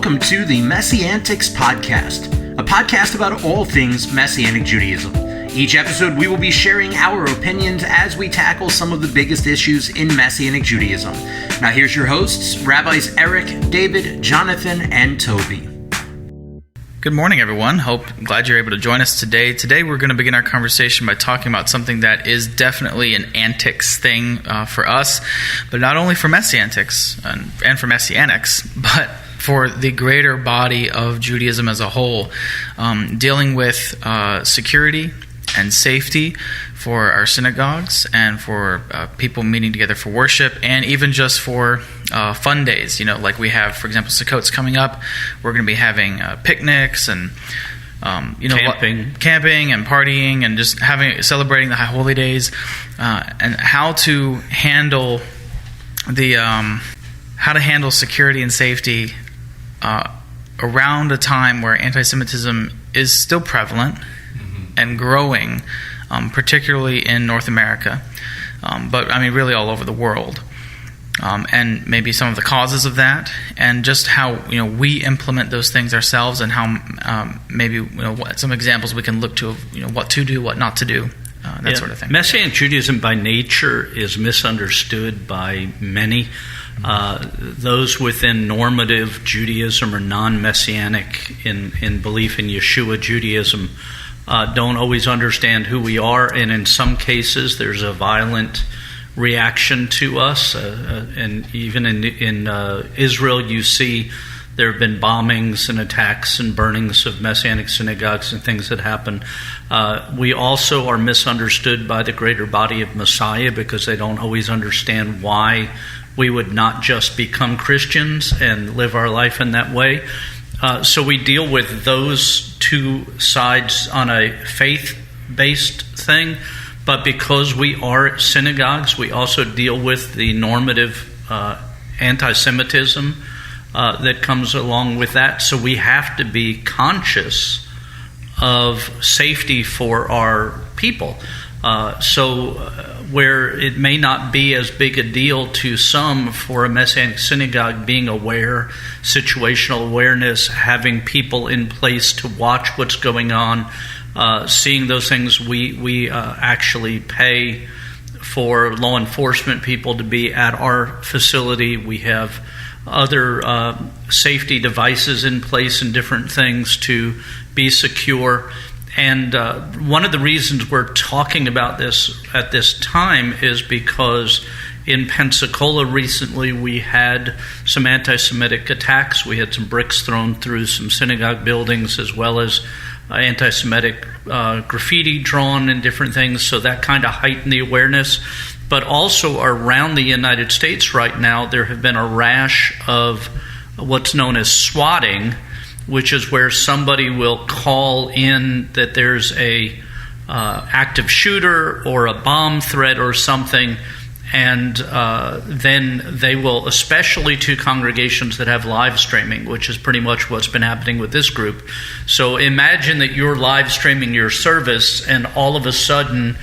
welcome to the MessianTics podcast, a podcast about all things Messianic Judaism. Each episode, we will be sharing our opinions as we tackle some of the biggest issues in Messianic Judaism. Now here's your hosts, Rabbis Eric, David, Jonathan, and Toby. Good morning, everyone. Glad you're able to join us today. Today, we're going to begin our conversation by talking about something that is definitely an antics thing for us, but not only for MessianTics and for Messianics, but for the greater body of Judaism as a whole, dealing with security and safety for our synagogues and for people meeting together for worship, and even just for fun days. Like we have, for example, Sukkot's coming up. We're going to be having picnics and camping and partying and just celebrating the high holy days, and how to handle security and safety around a time where antisemitism is still prevalent and growing, particularly in North America, but really all over the world, and maybe some of the causes of that, and just how we implement those things ourselves, and how what some examples we can look to of what to do, what not to do, sort of thing. Messianic Judaism by nature is misunderstood by many. Those within normative Judaism or non-Messianic in belief in Yeshua Judaism don't always understand who we are, and in some cases there's a violent reaction to us, and even in Israel you see there have been bombings and attacks and burnings of Messianic synagogues and things that happen. We also are misunderstood by the greater body of Messiah because they don't always understand why we would not just become Christians and live our life in that way. So we deal with those two sides on a faith-based thing, but because we are synagogues, we also deal with the normative antisemitism that comes along with that. So we have to be conscious of safety for our people. Where it may not be as big a deal to some for a Messianic synagogue being aware, situational awareness, having people in place to watch what's going on, seeing those things, we actually pay for law enforcement people to be at our facility. We have other safety devices in place and different things to be secure. And one of the reasons we're talking about this at this time is because in Pensacola recently we had some anti-Semitic attacks. We had some bricks thrown through some synagogue buildings, as well as anti-Semitic graffiti drawn and different things. So that kind of heightened the awareness. But also around the United States right now, there have been a rash of what's known as swatting, which is where somebody will call in that there's a active shooter or a bomb threat or something, and then they will, especially to congregations that have live streaming, which is pretty much what's been happening with this group. So imagine that you're live streaming your service, and all of a sudden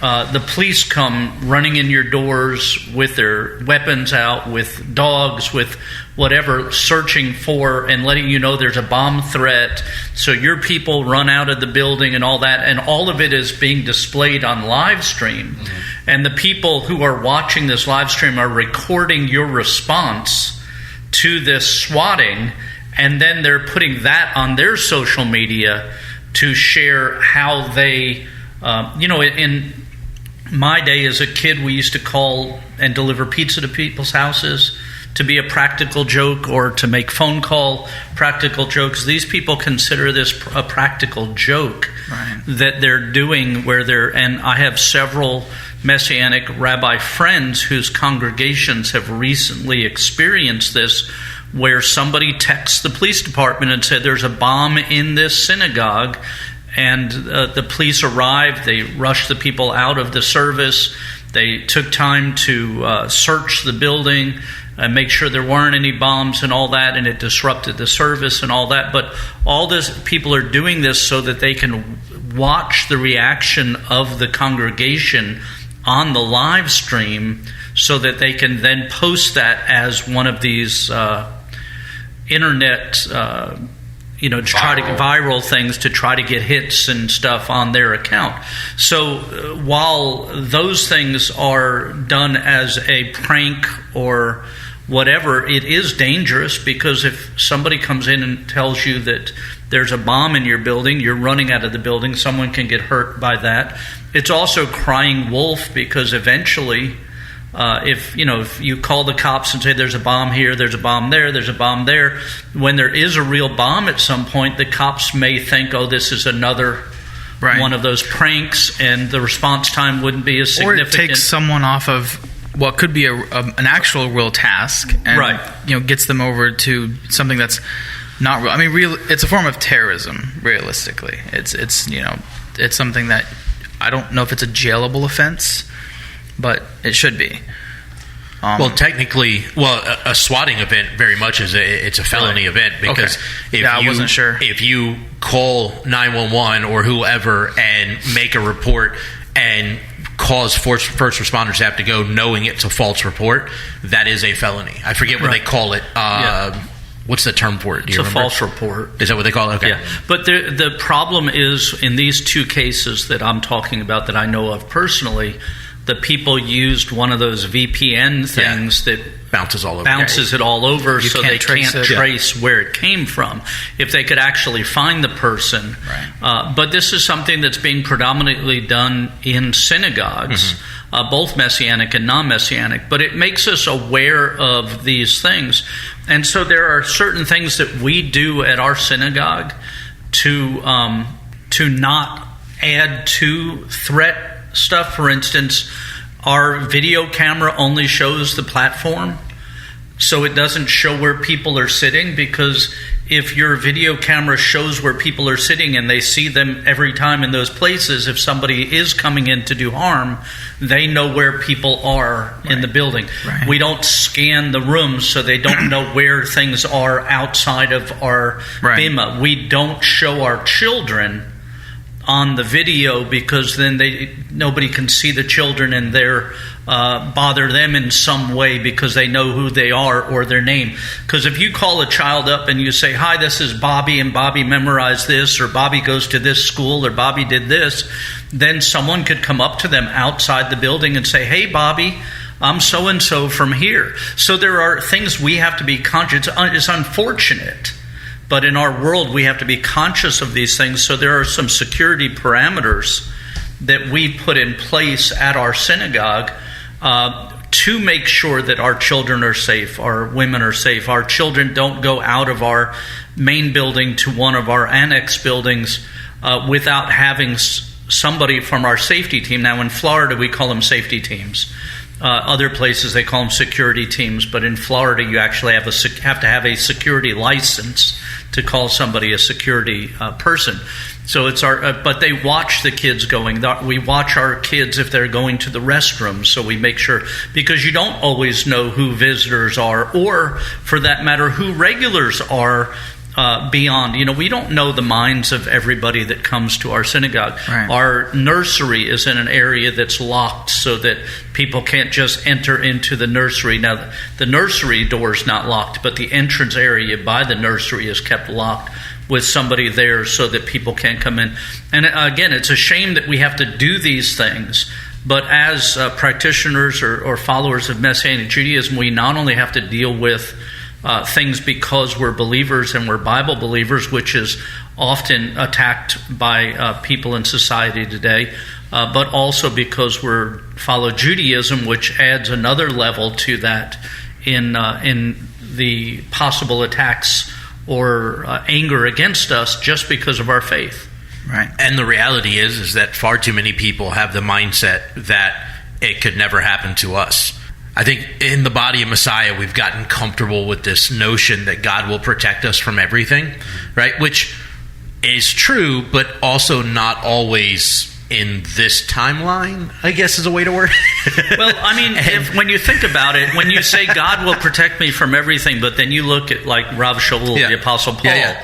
the police come running in your doors with their weapons out, with dogs, with whatever, searching for and letting you know there's a bomb threat. So your people run out of the building and all that, and all of it is being displayed on live stream. Mm-hmm. And the people who are watching this live stream are recording your response to this swatting, and then they're putting that on their social media to share how they, in my day as a kid, we used to call and deliver pizza to people's houses to be a practical joke, or to make phone call practical jokes. These people consider this a practical joke, right, that they're doing, and I have several Messianic rabbi friends whose congregations have recently experienced this, where somebody texts the police department and said there's a bomb in this synagogue, and the police arrived. They rushed the people out of the service. They took time to search the building and make sure there weren't any bombs and all that, and it disrupted the service and all that. But all this, people are doing this so that they can watch the reaction of the congregation on the live stream, so that they can then post that as one of these internet, to try to get viral things to try to get hits and stuff on their account. So while those things are done as a prank or whatever, it is dangerous, because if somebody comes in and tells you that there's a bomb in your building, you're running out of the building, someone can get hurt by that. It's also crying wolf, because eventually if you call the cops and say there's a bomb here, there's a bomb there, there's a bomb there, when there is a real bomb at some point, the cops may think, oh, this is another one of those pranks, and the response time wouldn't be as significant. Or it takes someone off of what could be an actual real task, and gets them over to something that's not real. I mean, it's a form of terrorism. Realistically, it's something that I don't know if it's a jailable offense, but it should be. Technically, a swatting event very much is it's a felony event, because I wasn't sure. If you call 911 or whoever and make a report and cause first responders to have to go knowing it's a false report, that is a felony. I forget what they call it. What's the term for it? Do you remember? False report. Is that what they call it? Okay. Yeah. But the problem is, in these two cases that I'm talking about that I know of personally, the people used one of those VPN things that bounces it all over, so they can't trace where it came from. If they could actually find the person. Right. But this is something that's being predominantly done in synagogues, both Messianic and non-Messianic. But it makes us aware of these things. And so there are certain things that we do at our synagogue to not add to threat stuff. For instance, our video camera only shows the platform, so it doesn't show where people are sitting, because if your video camera shows where people are sitting and they see them every time in those places, if somebody is coming in to do harm, they know where people are in the building. Right. We don't scan the rooms, so they don't know where things are outside of our bima. We don't show our children on the video, because then nobody can see the children and bother them in some way, because they know who they are or their name. Because if you call a child up and you say, hi, this is Bobby, and Bobby memorized this, or Bobby goes to this school, or Bobby did this, then someone could come up to them outside the building and say, hey, Bobby, I'm so-and-so from here. So there are things we have to be conscious. It's unfortunate, but in our world, we have to be conscious of these things. So there are some security parameters that we put in place at our synagogue to make sure that our children are safe, our women are safe. Our children don't go out of our main building to one of our annex buildings without having somebody from our safety team. Now, in Florida, we call them safety teams. Other places they call them security teams, but in Florida you actually have to have a security license to call somebody a security person. So it's but they watch the kids going. We watch our kids if they're going to the restroom, so we make sure, because you don't always know who visitors are, or for that matter, who regulars are. Beyond, we don't know the minds of everybody that comes to our synagogue. Right. Our nursery is in an area that's locked, so that people can't just enter into the nursery. Now, the nursery door is not locked, but the entrance area by the nursery is kept locked with somebody there so that people can't come in. And again, it's a shame that we have to do these things. But as practitioners or followers of Messianic Judaism, we not only have to deal with things because we're believers and we're Bible believers, which is often attacked by people in society today, but also because we follow Judaism, which adds another level to that in the possible attacks or anger against us just because of our faith. Right. And the reality is that far too many people have the mindset that it could never happen to us. I think in the body of Messiah, we've gotten comfortable with this notion that God will protect us from everything, right? Which is true, but also not always in this timeline, I guess is a way to word it. Well, I mean, when you think about it, when you say God will protect me from everything, but then you look at like Rav Shaul, the Apostle Paul,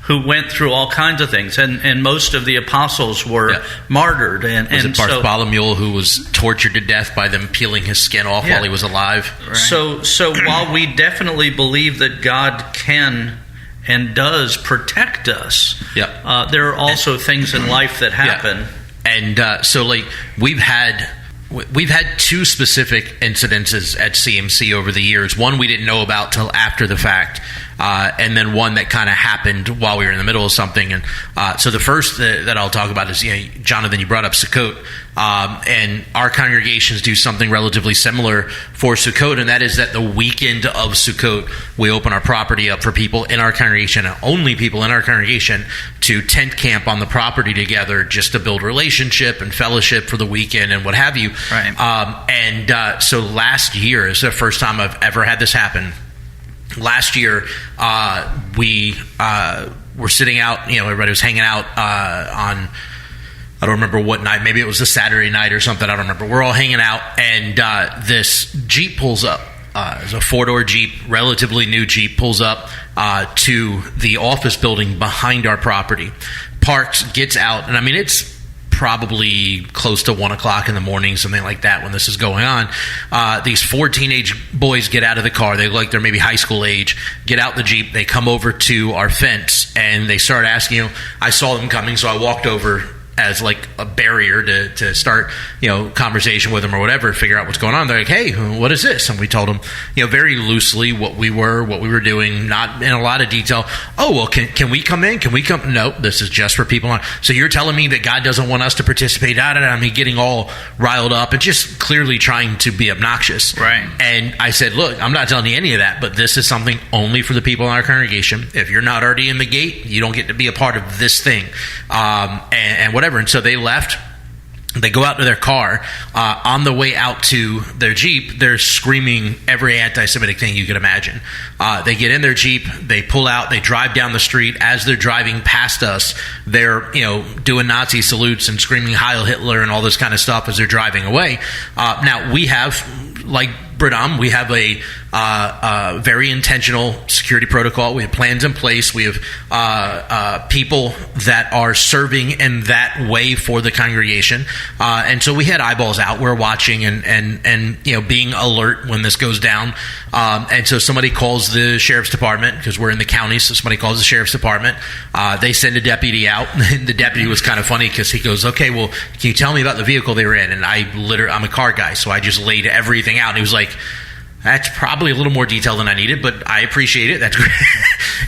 who went through all kinds of things, and most of the apostles were martyred. Was it Bartholomew who was tortured to death by them peeling his skin off while he was alive? Right. So while we definitely believe that God can and does protect us, there are also things in life that happen. And so like we've had two specific incidences at CMC over the years. One we didn't know about till after the fact, and then one that kind of happened while we were in the middle of something. And so the first that I'll talk about is, Jonathan, you brought up Sukkot, and our congregations do something relatively similar for Sukkot, and that is that the weekend of Sukkot, we open our property up for people in our congregation, and only people in our congregation, to tent camp on the property together just to build relationship and fellowship for the weekend and what have you. Right. So last year is the first time I've ever had this happen. Last year, we were sitting out, everybody was hanging out on, I don't remember what night, maybe it was a Saturday night or something, I don't remember. We're all hanging out, and this Jeep pulls up. It's a 4-door Jeep, relatively new Jeep, pulls up to the office building behind our property, parks, gets out, and I mean, it's probably close to 1 o'clock in the morning, something like that, when this is going on. These 4 teenage boys get out of the car. They look like they're maybe high school age, get out the Jeep. They come over to our fence, and they start asking, I saw them coming, so I walked over as like a barrier to start, conversation with them or whatever, figure out what's going on. They're like, hey, what is this? And we told them, very loosely what we were doing, not in a lot of detail. Oh, well, can we come in? Can we come? No, this is just for people on. So you're telling me that God doesn't want us to participate? I mean, getting all riled up and just clearly trying to be obnoxious. Right. And I said, look, I'm not telling you any of that, but this is something only for the people in our congregation. If you're not already in the gate, you don't get to be a part of this thing. And whatever. And so they left. They go out to their car. On the way out to their Jeep, they're screaming every anti-Semitic thing you could imagine. They get in their Jeep. They pull out. They drive down the street. As they're driving past us, they're doing Nazi salutes and screaming Heil Hitler and all this kind of stuff as they're driving away. Now, we have, like Bradam, we have a very intentional security protocol. We have plans in place. We have people that are serving in that way for the congregation. And so we had eyeballs out. We're watching and being alert when this goes down. And so somebody calls the sheriff's department, because we're in the county, so somebody calls the sheriff's department. They send a deputy out. The deputy was kind of funny because he goes, okay, well, can you tell me about the vehicle they were in? And I'm a car guy, so I just laid everything out. And he was like, that's probably a little more detail than I needed, but I appreciate it. That's great.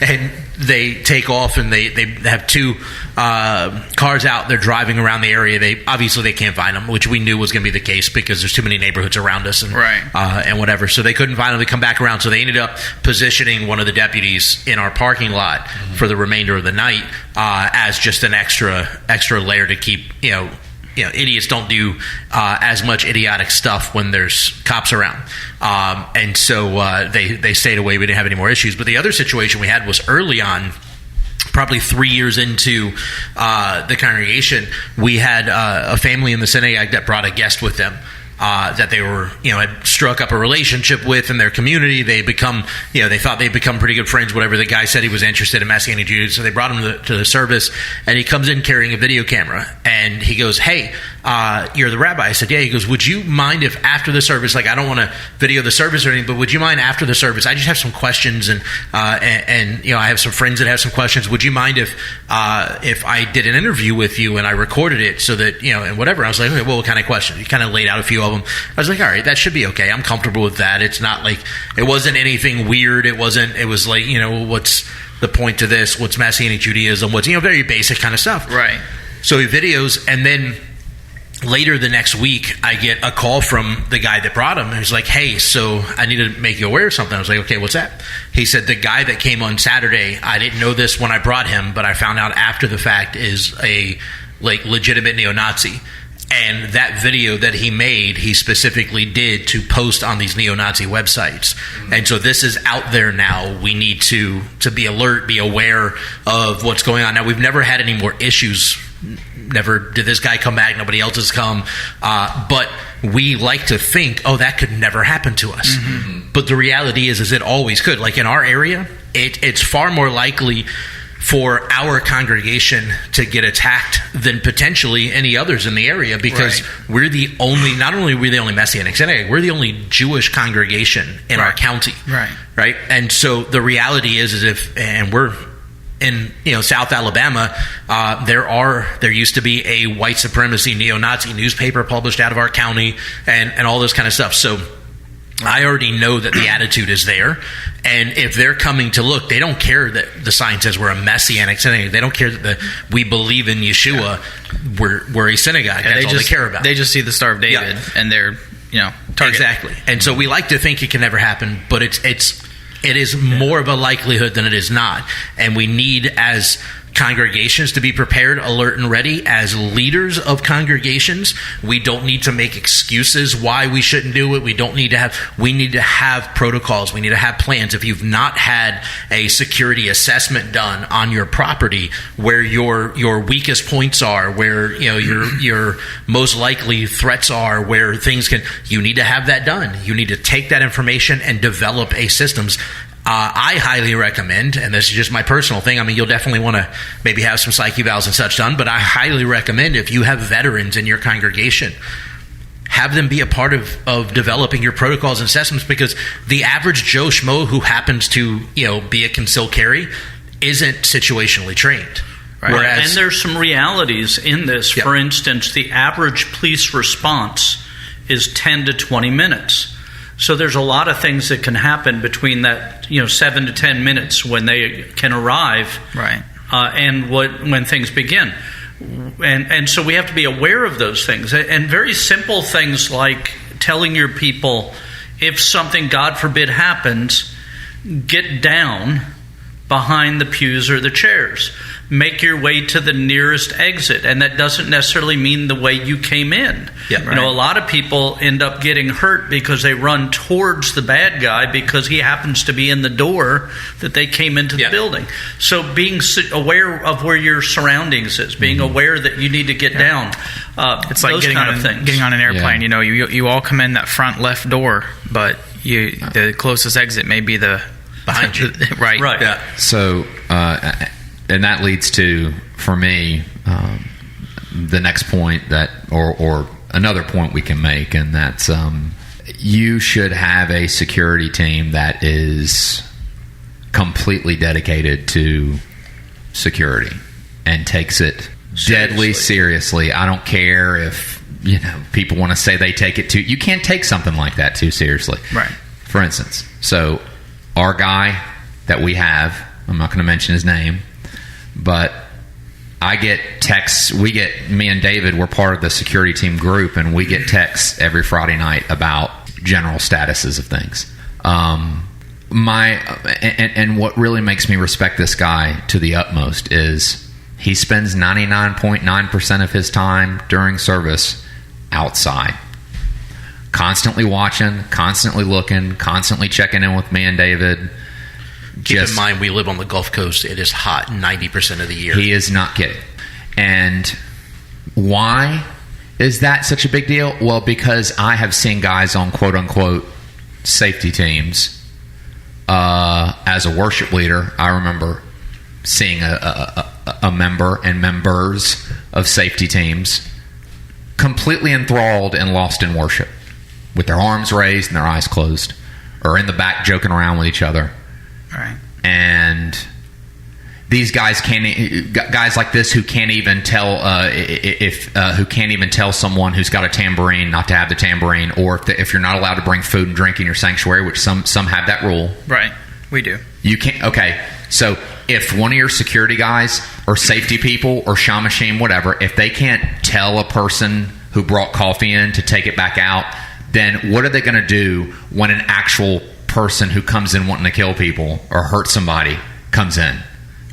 And they take off, and they have 2 cars out. They're driving around the area. They can't find them, which we knew was going to be the case because there's too many neighborhoods around us and whatever. So they couldn't find them. They come back around. So they ended up positioning one of the deputies in our parking lot for the remainder of the night as just an extra layer to keep, idiots don't do as much idiotic stuff when there's cops around. And so they stayed away. We didn't have any more issues. But the other situation we had was early on, probably 3 years into the congregation, we had a family in the synagogue that brought a guest with them. That they were, had struck up a relationship with in their community. They become, they thought they'd become pretty good friends, whatever. The guy said he was interested in Messianic Judaism, so they brought him to the service, and he comes in carrying a video camera, and he goes, hey, you're the rabbi? I said, yeah. He goes, would you mind if after the service, like, I don't want to video the service or anything, but would you mind after the service? I just have some questions, and I have some friends that have some questions. Would you mind if I did an interview with you and I recorded it so that, and whatever? I was like, okay, well, what kind of questions? He kind of laid out a few of them. I was like, all right, that should be okay. I'm comfortable with that. It's not like, it wasn't anything weird. It was like, what's the point to this? What's Messianic Judaism? What's, very basic kind of stuff. Right. So he videos, and then later the next week, I get a call from the guy that brought him. And he's like, hey, so I need to make you aware of something. I was like, okay, what's that? He said, the guy that came on Saturday, I didn't know this when I brought him, but I found out after the fact, is a legitimate neo-Nazi. And that video that he made, he specifically did to post on these neo-Nazi websites. Mm-hmm. And so this is out there now. We need to be alert, be aware of what's going on. Now, we've never had any more issues. Never did this guy come back. Nobody else has come. But we like to think, that could never happen to us. Mm-hmm. But the reality is it always could. Like in our area, it's far more likely for our congregation to get attacked than potentially any others in the area, because we're the only, not only are we the only Messianic synagogue, we're the only Jewish congregation in our county. Right. And so the reality is and we're in South Alabama, there used to be a white supremacy neo-Nazi newspaper published out of our county and all this kind of stuff. So I already know that the attitude is there, and if they're coming to look, they don't care that the sign says we're a Messianic synagogue. They don't care that we believe in Yeshua. We're a synagogue. That's all they care about. They just see the Star of David, and they're target. Exactly. And so we like to think it can never happen, but it is more of a likelihood than it is not, and we need, as congregations, to be prepared, alert, and ready. As leaders of congregations, we don't need to make excuses why we shouldn't do it. We need to have protocols. We need to have plans. If you've not had a security assessment done on your property, where your weakest points are, where your most likely threats are, where you need to have that done. You need to take that information and develop a systems. I highly recommend, and this is just my personal thing, I mean, you'll definitely want to maybe have some psyche evals and such done, but I highly recommend, if you have veterans in your congregation, have them be a part of developing your protocols and systems, because the average Joe Schmo who happens to be a concealed carry isn't situationally trained. Right. And there's some realities in this. Yep. For instance, the average police response is 10 to 20 minutes. So there's a lot of things that can happen between that 7 to 10 minutes when they can arrive, and when things begin, and so we have to be aware of those things, and very simple things like telling your people, if something, God forbid, happens, get down behind the pews or the chairs. Make your way to the nearest exit, and that doesn't necessarily mean the way you came in. A lot of people end up getting hurt because they run towards the bad guy because he happens to be in the door that they came into the building. So being aware of where your surroundings is, being aware that you need to get down. It's like getting on an airplane. You all come in that front left door, but the closest exit may be the behind you. Right. Yeah. So. And that leads to, for me, the next point or another point we can make, and that's you should have a security team that is completely dedicated to security and takes it deadly seriously. I don't care if people want to say they take it too. You can't take something like that too seriously. Right. For instance, so our guy that we have, I'm not going to mention his name, but I get texts. Me and David, we're part of the security team group, and we get texts every Friday night about general statuses of things. And what really makes me respect this guy to the utmost is he spends 99.9% of his time during service outside, constantly watching, constantly looking, constantly checking in with me and David. Keep in mind, we live on the Gulf Coast. It is hot 90% of the year. He is not kidding. And why is that such a big deal? Well, because I have seen guys on quote-unquote safety teams. As a worship leader, I remember seeing a member and members of safety teams completely enthralled and lost in worship, with their arms raised and their eyes closed, or in the back joking around with each other. Right. And these guys guys like this who can't even tell who can't even tell someone who's got a tambourine not to have the tambourine, or if you're not allowed to bring food and drink in your sanctuary, which some have that rule. Right. We do. You can't. Okay. So if one of your security guys or safety people or shamashim, whatever, if they can't tell a person who brought coffee in to take it back out, then what are they going to do when an actual person who comes in wanting to kill people or hurt somebody comes in?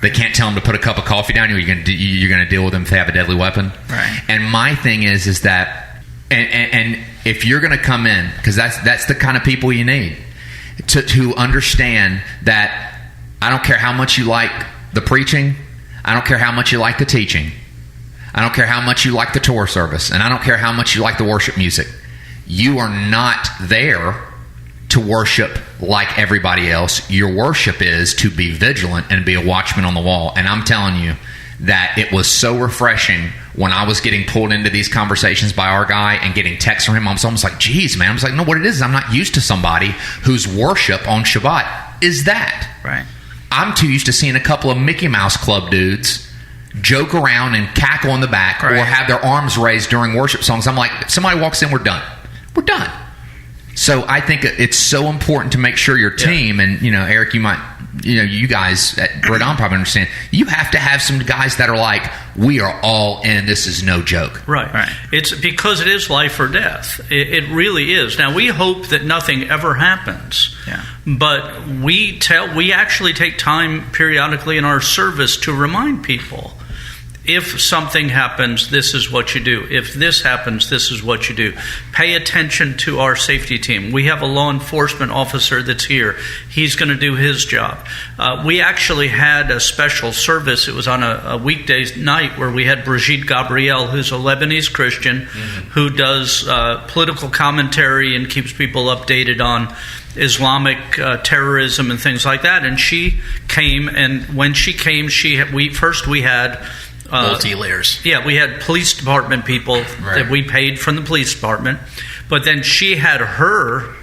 They can't tell them to put a cup of coffee down. You're going to deal with them if they have a deadly weapon. Right. And my thing is that, and if you're going to come in, because that's the kind of people you need to understand that. I don't care how much you like the preaching. I don't care how much you like the teaching. I don't care how much you like the Torah service, and I don't care how much you like the worship music. You are not there to worship like everybody else. Your worship is to be vigilant and be a watchman on the wall. And I'm telling you that it was so refreshing when I was getting pulled into these conversations by our guy and getting texts from him. I was almost like, geez, man. I was like, no, what it is I'm not used to somebody whose worship on Shabbat is that. Right. I'm too used to seeing a couple of Mickey Mouse Club dudes joke around and cackle in the back, or have their arms raised during worship songs. I'm like, if somebody walks in, we're done. We're done. So I think it's so important to make sure your team, and Eric, you guys at Red On probably understand, you have to have some guys that are like, we are all in, this is no joke. Right. It's because it is life or death. It really is. Now, we hope that nothing ever happens. Yeah. But we actually take time periodically in our service to remind people, if something happens, this is what you do. If this happens, this is what you do. Pay attention to our safety team. We have a law enforcement officer that's here. He's going to do his job. We actually had a special service. It was on a weekday night where we had Brigitte Gabriel, who's a Lebanese Christian, who does political commentary and keeps people updated on Islamic terrorism and things like that. And she came, and when she came, we had multi-layers. Yeah, we had police department people that we paid from the police department, but then she had her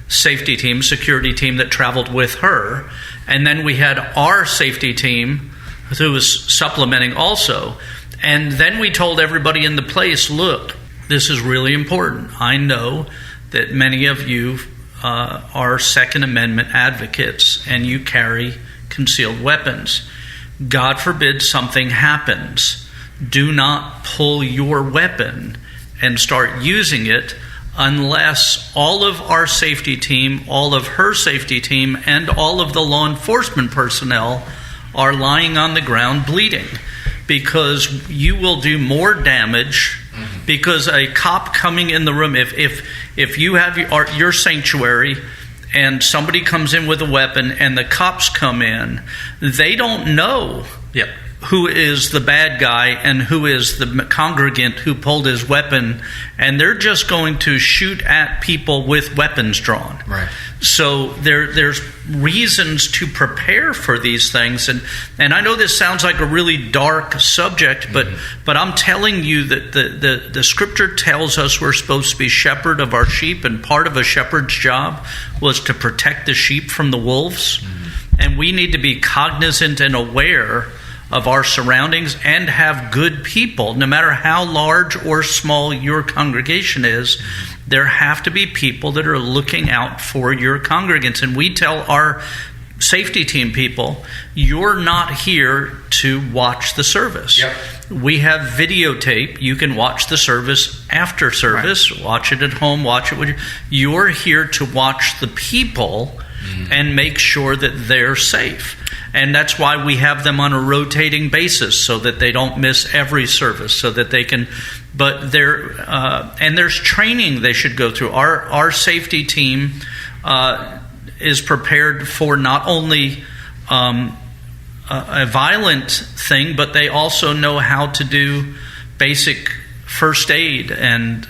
safety team, security team that traveled with her, and then we had our safety team who was supplementing also. And then we told everybody in the place, look, this is really important. I know that many of you are Second Amendment advocates and you carry concealed weapons. God forbid something happens. Do not pull your weapon and start using it unless all of our safety team, all of her safety team, and all of the law enforcement personnel are lying on the ground bleeding. Because you will do more damage. Because a cop coming in the room, if you have your sanctuary and somebody comes in with a weapon and the cops come in, they don't know who is the bad guy and who is the congregant who pulled his weapon, and they're just going to shoot at people with weapons drawn. Right. So there's reasons to prepare for these things, and I know this sounds like a really dark subject, but I'm telling you that the Scripture tells us we're supposed to be shepherd of our sheep, and part of a shepherd's job was to protect the sheep from the wolves, and we need to be cognizant and aware of our surroundings and have good people. No matter how large or small your congregation is, there have to be people that are looking out for your congregants. And we tell our safety team people, you're not here to watch the service. Yep. We have videotape. You can watch the service after service, watch it at home, watch it with you. You're here to watch the people and make sure that they're safe. And that's why we have them on a rotating basis, so that they don't miss every service, so that they can. But and there's training they should go through. Our safety team is prepared for not only a violent thing, but they also know how to do basic first aid and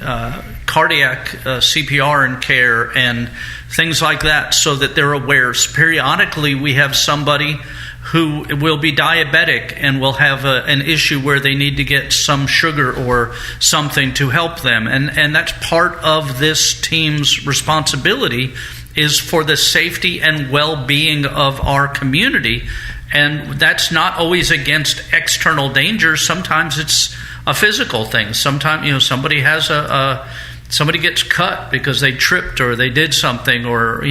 cardiac CPR and care and things like that, so that they're aware. Periodically, we have somebody who will be diabetic and will have an issue where they need to get some sugar or something to help them. And that's part of this team's responsibility, is for the safety and well-being of our community. And that's not always against external dangers. Sometimes it's a physical thing. Sometimes, somebody has somebody gets cut because they tripped or they did something, or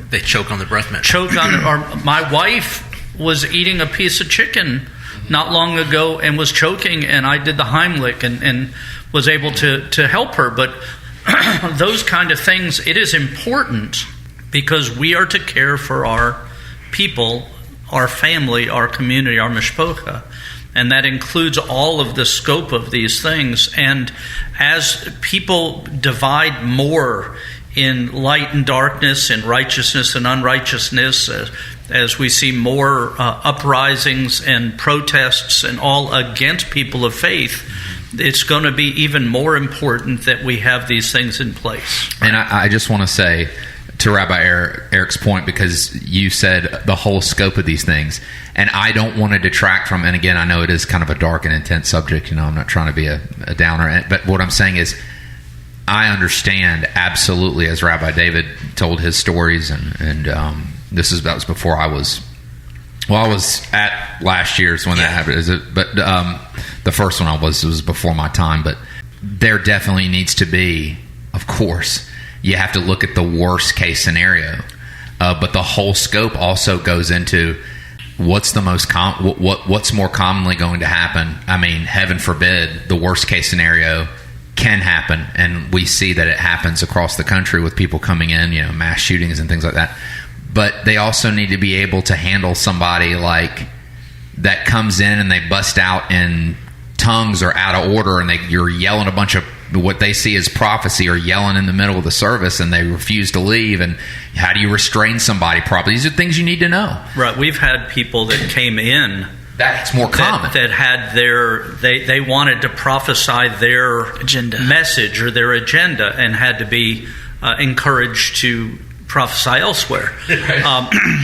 they choke on the breath mint. Or my wife was eating a piece of chicken not long ago and was choking, and I did the Heimlich and was able to help her. But those kind of things, it is important, because we are to care for our people, our family, our community, our mishpocha. And that includes all of the scope of these things. And as people divide more in light and darkness, in righteousness and unrighteousness, as we see more uprisings and protests and all against people of faith, it's going to be even more important that we have these things in place. And I just want to say, to Rabbi Eric's point, because you said the whole scope of these things, and I don't want to detract from, and again, I know it is kind of a dark and intense subject, I'm not trying to be a downer, but what I'm saying is I understand absolutely, as Rabbi David told his stories, and that was before I was at last year's when that happened, but the first one was before my time, but there definitely needs to be, of course, you have to look at the worst case scenario, but the whole scope also goes into what's the most what's more commonly going to happen. I mean, heaven forbid, the worst case scenario can happen, and we see that it happens across the country with people coming in, mass shootings and things like that. But they also need to be able to handle somebody like that comes in and they bust out in tongues or out of order, and you're yelling a bunch of what they see as prophecy, or yelling in the middle of the service, and they refuse to leave. And how do you restrain somebody properly? These are things you need to know. Right. We've had people that came in that's more common, that had they wanted to prophesy their agenda, message or their agenda, and had to be encouraged to prophesy elsewhere.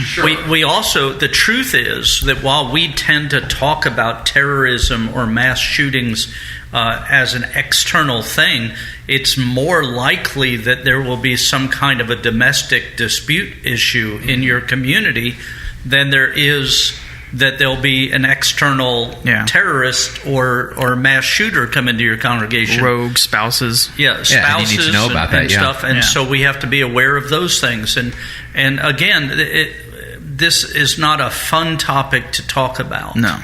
Sure. We also, the truth is that while we tend to talk about terrorism or mass shootings as an external thing, it's more likely that there will be some kind of a domestic dispute issue in your community than there is that there'll be an external terrorist or mass shooter come into your congregation. Rogue spouses. Spouses and you need to know about that, stuff. And so we have to be aware of those things. And again, this is not a fun topic to talk about. No.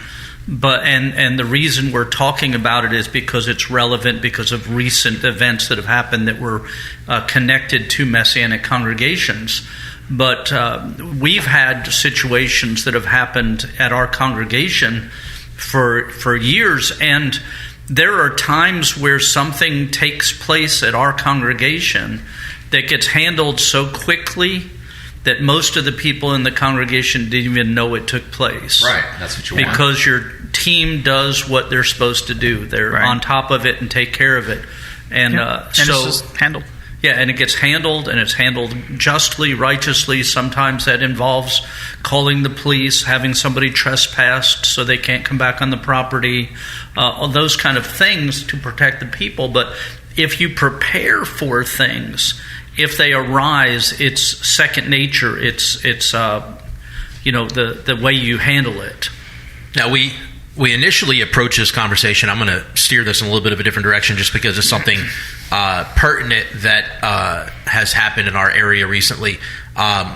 But and the reason we're talking about it is because it's relevant because of recent events that have happened that were connected to Messianic congregations. But we've had situations that have happened at our congregation for years, and there are times where something takes place at our congregation that gets handled so quickly that most of the people in the congregation didn't even know it took place. Right, that's what you want. Because your team does what they're supposed to do. They're on top of it and take care of it. And so it's just handled. Yeah, and it gets handled, and it's handled justly, righteously. Sometimes that involves calling the police, having somebody trespassed so they can't come back on the property, all those kind of things to protect the people. But if you prepare for things, if they arise, it's second nature. It's the way you handle it. Now, we initially approached this conversation. I'm going to steer this in a little bit of a different direction just because it's something pertinent that has happened in our area recently.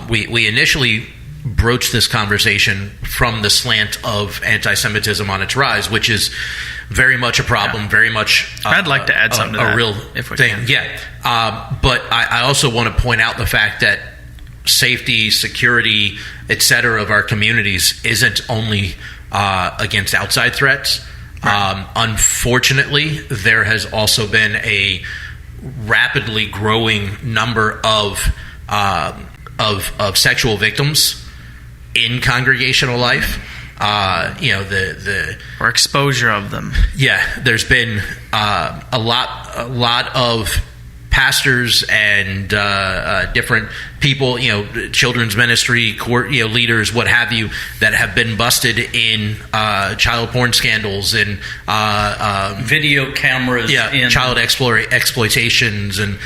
We initially broached this conversation from the slant of anti-Semitism on its rise, which is very much a problem, very much I'd like to add something to that, a real if we thing. can. Yeah. But I also want to point out the fact that safety, security, etc. of our communities isn't only against outside threats. Right. Unfortunately, there has also been a rapidly growing number of sexual victims in congregational life. Or exposure of them. Yeah, there's been a lot of pastors and different people, children's ministry, court, leaders, what have you, that have been busted in child porn scandals and video cameras, child exploitations and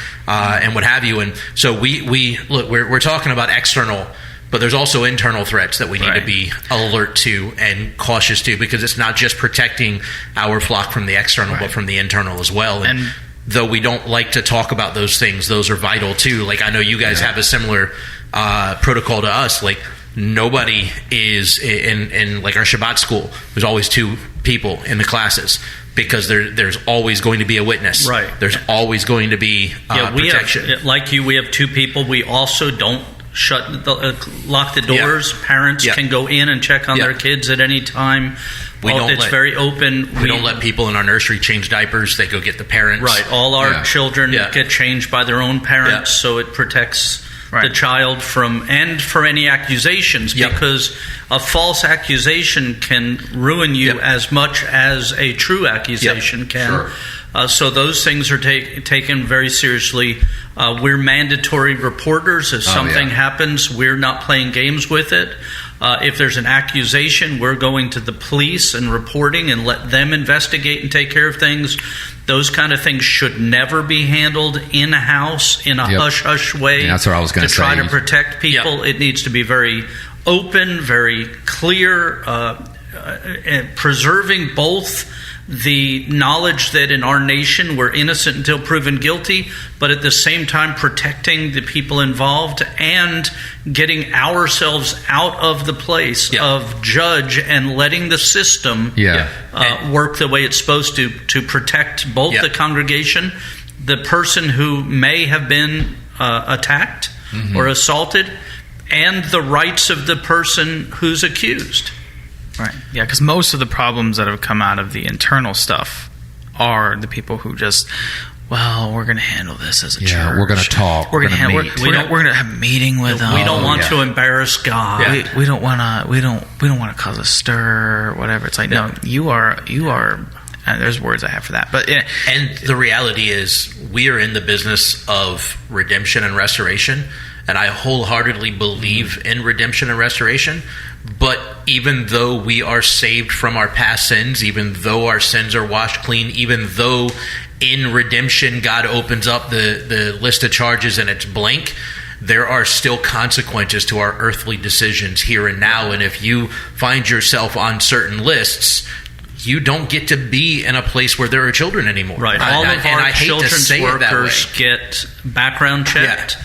what have you. And so we're talking about external, but there's also internal threats that we need to be alert to and cautious to, because it's not just protecting our flock from the external, but from the internal as well. And though we don't like to talk about those things, those are vital too. Like, I know you guys have a similar protocol to us. Like, nobody is in like our Shabbat school, there's always 2 people in the classes, because there's always going to be a witness. Right. There's always going to be protection. We have 2 people. We also don't lock the doors. Parents can go in and check on their kids at any time. It's very open. We don't let people in our nursery change diapers. They go get the parents. Right. All our children get changed by their own parents, so it protects the child from any accusations, because a false accusation can ruin you as much as a true accusation can. Sure. So those things are taken very seriously. We're mandatory reporters. If something happens, we're not playing games with it. If there's an accusation, we're going to the police and reporting and let them investigate and take care of things. Those kind of things should never be handled in-house in a hush-hush way. That's what I was going to say. To try to protect people. It needs to be very open, very clear, and preserving both the knowledge that in our nation we're innocent until proven guilty, but at the same time protecting the people involved and getting ourselves out of the place of judge and letting the system work the way it's supposed to protect both the congregation, the person who may have been attacked or assaulted, and the rights of the person who's accused. Right. Yeah, because most of the problems that have come out of the internal stuff are the people who just, we're going to handle this as a church. We're going to talk. We're going to meet. We're going to have a meeting with them. We don't want to embarrass God. Yeah. We don't want to. We don't want to cause a stir or whatever. It's like no, you are. There's words I have for that, but and the reality is we are in the business of redemption and restoration, and I wholeheartedly believe in redemption and restoration. But even though we are saved from our past sins, even though our sins are washed clean, even though in redemption God opens up the list of charges and it's blank, there are still consequences to our earthly decisions here and now. And if you find yourself on certain lists, you don't get to be in a place where there are children anymore. Right. All of our children's workers get background checked.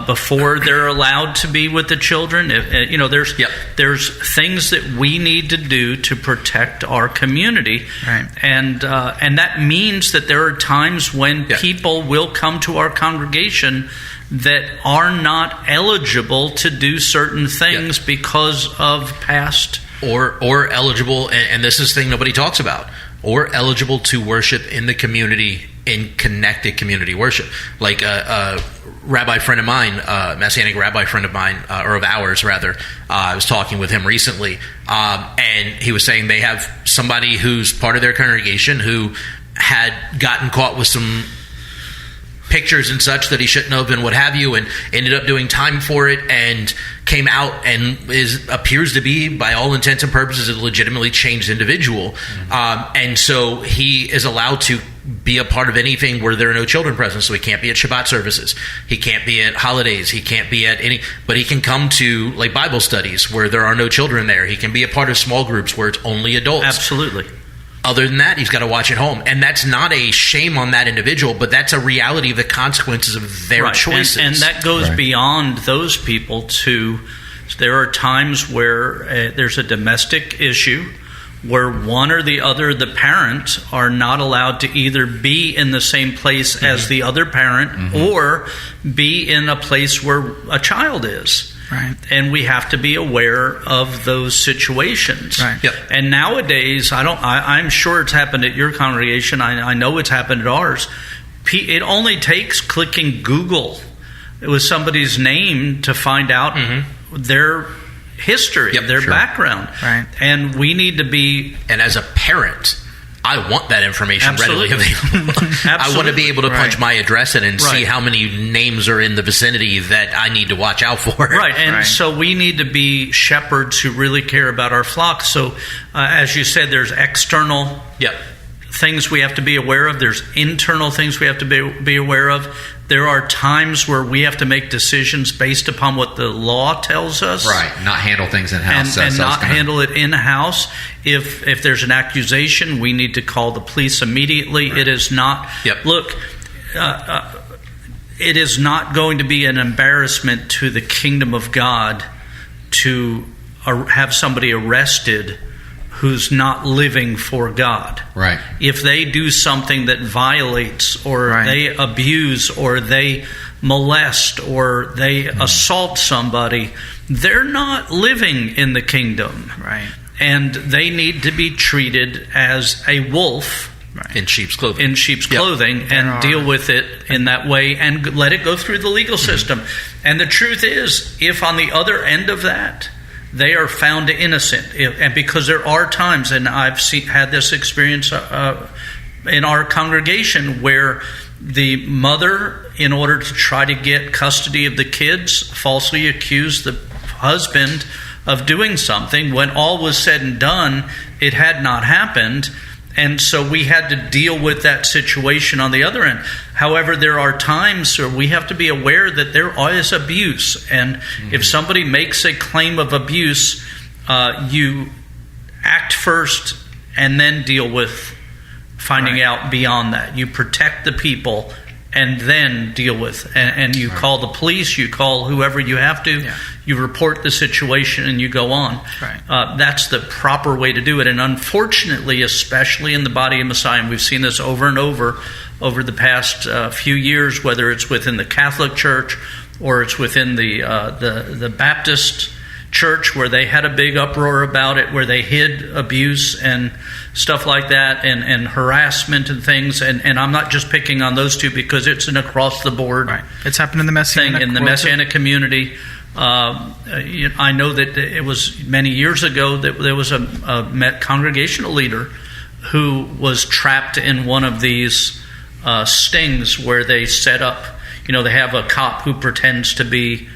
Before they're allowed to be with the children. There's things that we need to do to protect our community, right. And that means that there are times when people will come to our congregation that are not eligible to do certain things because of past or eligible, and this is the thing nobody talks about, or eligible to worship in the community, in connected community worship. Like a rabbi friend of mine, Messianic rabbi friend of mine, or of ours rather, I was talking with him recently, and he was saying they have somebody who's part of their congregation who had gotten caught with some pictures and such that he shouldn't have and what have you, and ended up doing time for it and came out and appears to be, by all intents and purposes, a legitimately changed individual. And so he is allowed to be a part of anything where there are no children present. So he can't be at Shabbat services. He can't be at holidays. He can't be at any, but he can come to like Bible studies where there are no children there. He can be a part of small groups where it's only adults. Absolutely. Other than that, he's got to watch at home. And that's not a shame on that individual, but that's a reality of the consequences of their choices. And that goes beyond those people to, there are times where there's a domestic issue where one or the other, the parent, are not allowed to either be in the same place as the other parent or be in a place where a child is. Right. And we have to be aware of those situations. Right. Yep. And nowadays, I'm sure it's happened at your congregation. I know it's happened at ours. It only takes clicking Google with somebody's name to find out their history, their background. Right. And we need to be... And as a parent, I want that information readily available. I want to be able to punch my address in and see how many names are in the vicinity that I need to watch out for. Right, and so we need to be shepherds who really care about our flock. So, as you said, there's external things we have to be aware of. There's internal things we have to be aware of. There are times where we have to make decisions based upon what the law tells us. Right, not handle things in-house. And not handle it in-house. If there's an accusation, we need to call the police immediately. Right. It is not... Look, it is not going to be an embarrassment to the kingdom of God to have somebody arrested who's not living for God. Right. If they do something that violates or they abuse or they molest or they assault somebody, they're not living in the kingdom. Right. And they need to be treated as a wolf in sheep's clothing. And deal with it in that way and let it go through the legal system. And the truth is, if on the other end of that they are found innocent, and because there are times, and I've had this experience in our congregation where the mother, in order to try to get custody of the kids, falsely accused the husband of doing something when all was said and done, it had not happened. And so we had to deal with that situation on the other end. However, there are times where we have to be aware that there is abuse. And if somebody makes a claim of abuse, you act first and then deal with finding out beyond that. You protect the people and then deal with. And you call the police, you call whoever you have to, you report the situation, and you go on. That's the proper way to do it. And unfortunately, especially in the body of Messiah, and we've seen this over and over the past few years, whether it's within the Catholic Church or it's within the Baptist Church, where they had a big uproar about it, where they hid abuse and stuff like that, and harassment and things. And I'm not just picking on those two, because it's an across the board. It's happened in the Messianic thing in the Messianic community. I know that it was many years ago that there was a congregational leader who was trapped in one of these stings where they set up. They have a cop who pretends to be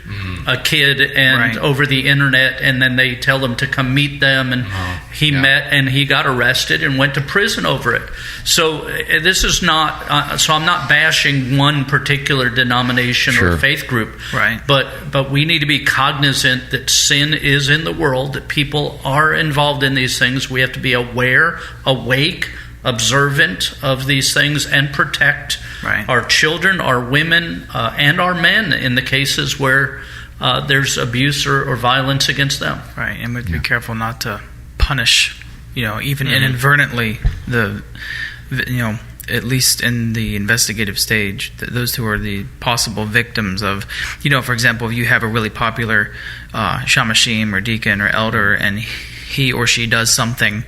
a kid and over the internet, and then they tell him to come meet them, and he met and he got arrested and went to prison over it. So this is not. So I'm not bashing one particular denomination or faith group, but we need to be cognizant that sin is in the world, that people are involved in these things. We have to be aware, awake, observant of these things, and protect our children, our women, and our men in the cases where there's abuse or violence against them. And we have to be careful not to punish, even inadvertently, at least in the investigative stage, those who are the possible victims of, for example, if you have a really popular shamashim or deacon or elder, and he or she does something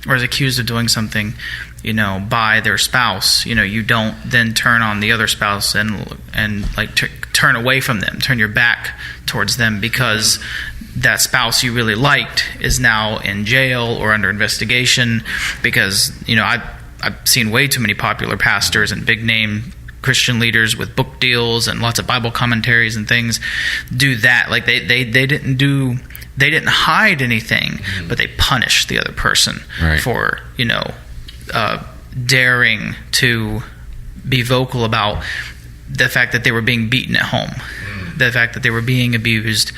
or is accused of doing something, by their spouse, you don't then turn on the other spouse and turn away from them, turn your back towards them, because that spouse you really liked is now in jail or under investigation. Because I've seen way too many popular pastors and big name Christian leaders with book deals and lots of Bible commentaries and things do that. Like they didn't hide anything, but they punished the other person for daring to be vocal about the fact that they were being beaten at home, the fact that they were being abused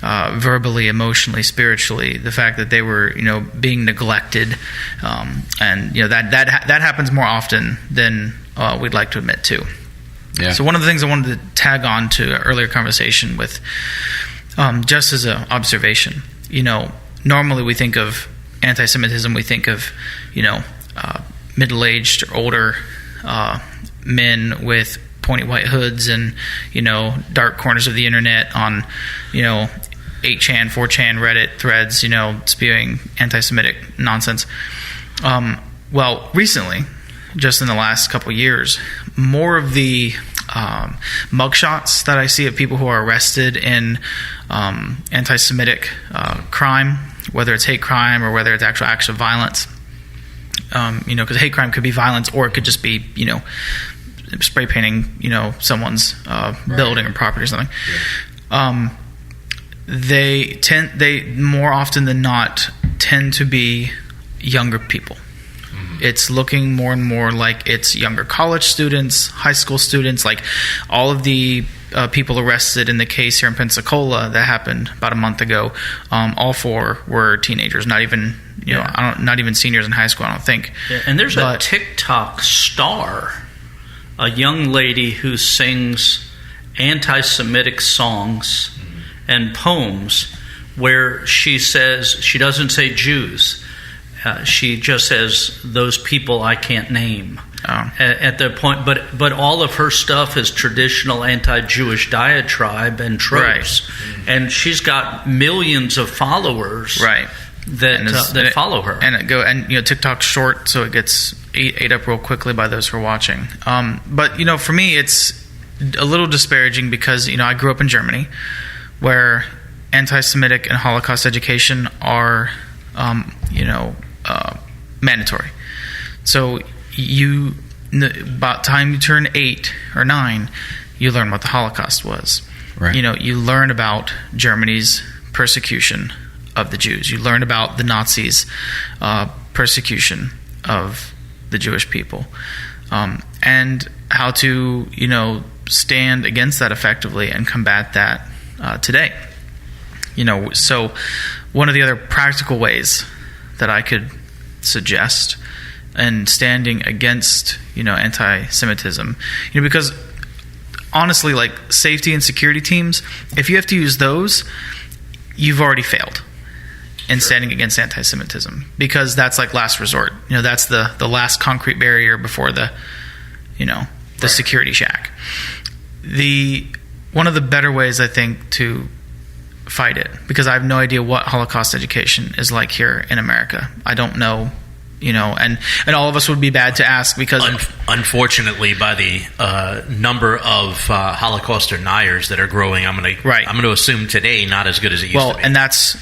verbally, emotionally, spiritually, the fact that they were being neglected, and that happens more often than we'd like to admit to. So one of the things I wanted to tag on to an earlier conversation with, just as an observation, normally we think of anti-Semitism, we think of middle-aged or older men with pointy white hoods and dark corners of the internet on 8chan, 4chan, Reddit threads, spewing anti-Semitic nonsense. Well, recently, just in the last couple of years, more of the mugshots that I see of people who are arrested in anti-Semitic crime, whether it's hate crime or whether it's actual acts of violence, because hate crime could be violence, or it could just be spray painting someone's building or property or something. They more often than not tend to be younger people. It's looking more and more like it's younger college students, high school students. Like all of the people arrested in the case here in Pensacola that happened about a month ago, all four were teenagers. Not even not even seniors in high school, I don't think. And there's a TikTok star, a young lady who sings anti-Semitic songs and poems, where she says, she doesn't say Jews. She just says those people I can't name at the point. But all of her stuff is traditional anti-Jewish diatribe and tropes, and she's got millions of followers that follow her. And TikTok's short, so it gets ate up real quickly by those who are watching. But for me, it's a little disparaging because I grew up in Germany, where anti-Semitic and Holocaust education are mandatory. So about time you turn 8 or 9, you learn what the Holocaust was. Right. You learn about Germany's persecution of the Jews. You learn about the Nazis' persecution of the Jewish people, and how to stand against that effectively and combat that today. So one of the other practical ways that I could suggest in standing against anti-Semitism, because honestly, like safety and security teams, if you have to use those, you've already failed in standing against anti-Semitism, because that's like last resort. That's the last concrete barrier before the security shack. One of the better ways, I think, to fight it, because I have no idea what Holocaust education is like here in America. I don't know. And all of us would be bad to ask, because unfortunately, by the number of Holocaust deniers that are growing, I'm going to assume today not as good as it used to be. And that's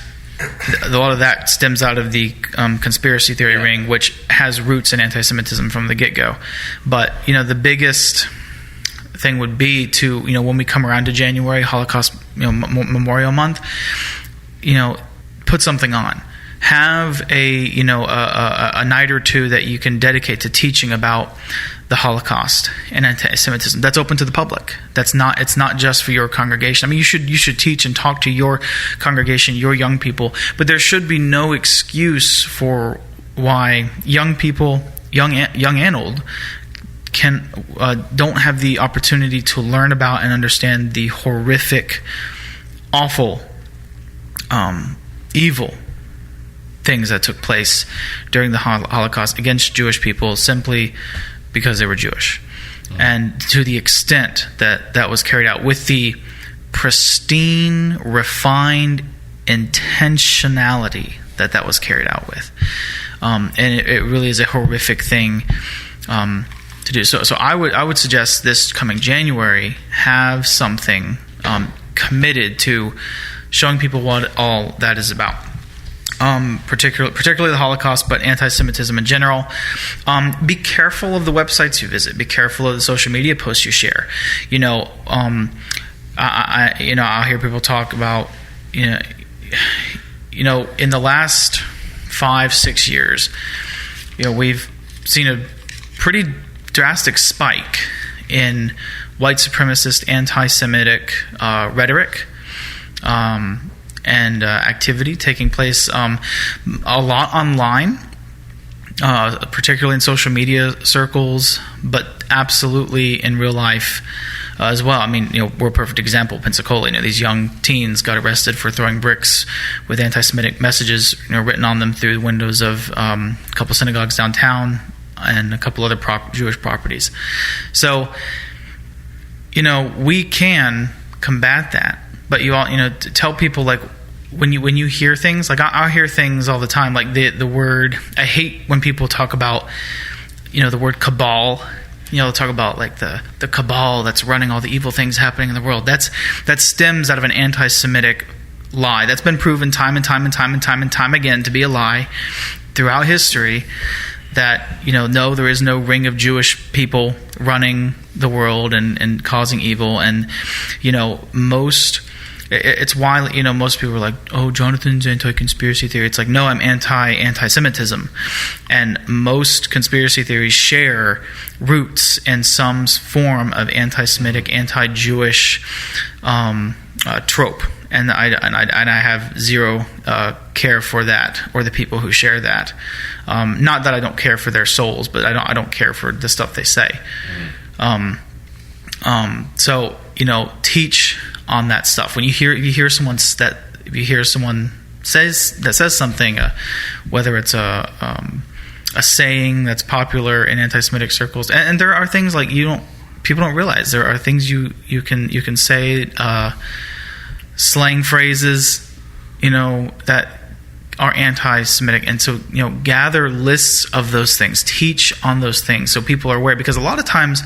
a lot of that stems out of the conspiracy theory ring, which has roots in anti-Semitism from the get-go. But the biggest thing would be to when we come around to January, Holocaust Memorial Month, put something on. Have a night or two that you can dedicate to teaching about the Holocaust and anti-Semitism. That's open to the public. It's not just for your congregation. I mean, you should teach and talk to your congregation, your young people, but there should be no excuse for why young people, young and old, don't have the opportunity to learn about and understand the horrific, awful, evil things that took place during the Holocaust against Jewish people simply because they were Jewish. And to the extent that was carried out with the pristine, refined intentionality that was carried out with. And it really is a horrific thing to do. So I would suggest this coming January, have something committed to showing people what all that is about. Particularly the Holocaust, but anti-Semitism in general. Be careful of the websites you visit. Be careful of the social media posts you share. I'll hear people talk about, in the last 5-6 years, we've seen a pretty drastic spike in white supremacist, anti-Semitic rhetoric. And activity taking place a lot online, particularly in social media circles, but absolutely in real life as well. I mean, we're a perfect example. Pensacola, these young teens got arrested for throwing bricks with anti-Semitic messages, written on them through the windows of a couple synagogues downtown and a couple other Jewish properties. So, we can combat that. But you all, to tell people, like, when you hear things, like I'll hear things all the time, like the word. I hate when people talk about, the word cabal. They'll talk about like the cabal that's running all the evil things happening in the world. That stems out of an anti-Semitic lie that's been proven time and time again to be a lie throughout history. That no, there is no ring of Jewish people running the world and causing evil, and it's why most people are like, oh, Jonathan's anti-conspiracy theory. It's like, no, I'm anti-Semitism, and most conspiracy theories share roots in some form of anti-Semitic, anti-Jewish trope, and I have zero care for that or the people who share that. Not that I don't care for their souls, but I don't care for the stuff they say. So teach on that stuff. When you hear someone says something, whether it's a saying that's popular in anti-Semitic circles, and there are things like people don't realize there are things you can say, slang phrases, that are anti-Semitic, and so gather lists of those things, teach on those things, so people are aware, because a lot of times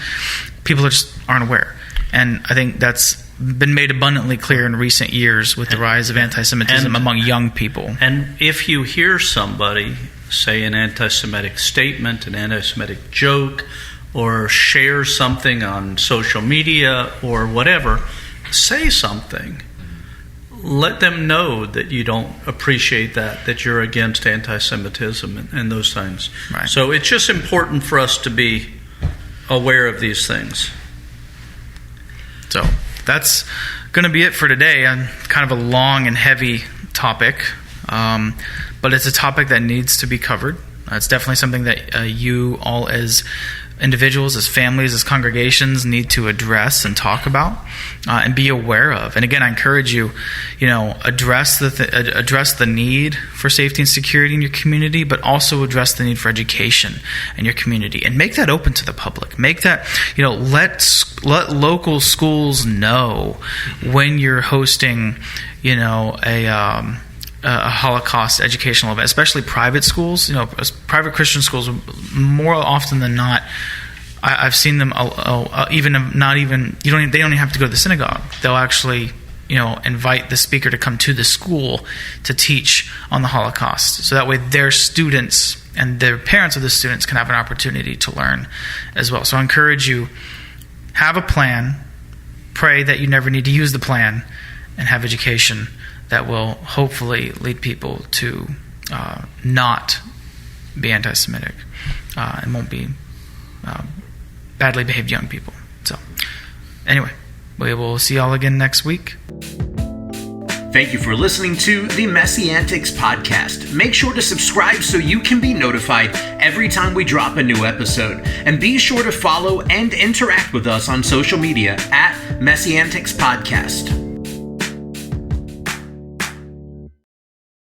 people just aren't aware, and I think that's been made abundantly clear in recent years with the rise of anti-Semitism among young people. And if you hear somebody say an anti-Semitic statement, an anti-Semitic joke, or share something on social media or whatever, say something. Let them know that you don't appreciate that you're against anti-Semitism and those things. Right. So it's just important for us to be aware of these things. So that's going to be it for today. Kind of a long and heavy topic, but it's a topic that needs to be covered. It's definitely something that you all as individuals, as families, as congregations need to address and talk about and be aware of. And again, I encourage you, address the need for safety and security in your community, but also address the need for education in your community and make that open to the public. Make that, let local schools know when you're hosting, a Holocaust educational event, especially private schools. Private Christian schools, more often than not, I've seen them they don't even have to go to the synagogue. They'll actually invite the speaker to come to the school to teach on the Holocaust, so that way their students and their parents of the students can have an opportunity to learn as well. So I encourage you, have a plan, pray that you never need to use the plan, and have education that will hopefully lead people to not be anti-Semitic and won't be badly behaved young people. So anyway, we will see y'all again next week. Thank you for listening to the MessianTics podcast. Make sure to subscribe so you can be notified every time we drop a new episode. And be sure to follow and interact with us on social media at MessianTics Podcast.